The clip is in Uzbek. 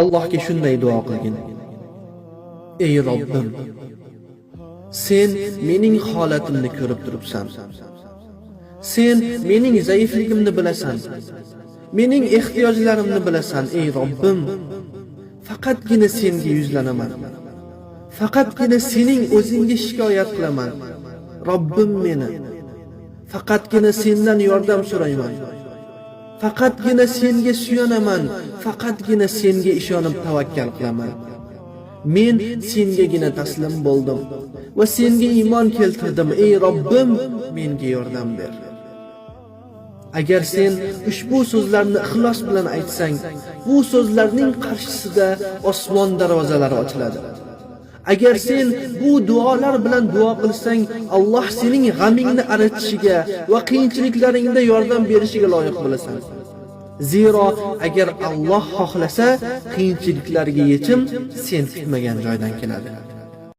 Allohga shunday duo qilgin: ey Robbim, sen mening holatimni ko'rib turibsan. Sen mening zaifligimni bilasan. Mening ehtiyojlarimni bilasan, ey Robbim. Faqatgina senga yuzlanaman. Faqatgina sening o'zingga shikoyat qilaman. Robbim meni. Faqatgina sendan yordam so'rayman. Faqatgina senga suyanaman. Faqatgina senga ishonib tavakkal qilaman. Men sengagina taslim bo'ldim va senga iymon keltirdim. Ey Robbim, menga yordam ber. Agar sen ushbu so'zlarni ixlos bilan aytsang, bu so'zlarning qarshisida osmon darvozalari ochiladi. Agar sen bu duolar bilan duo qilsang, Alloh sening g'amingni aritishiga va qiyinchiliklaringda yordam berishiga loyiq bo'lasan. Zero agar Alloh xohlasa, qiyinchiliklarga yechim sen kutmagan joydan keladi.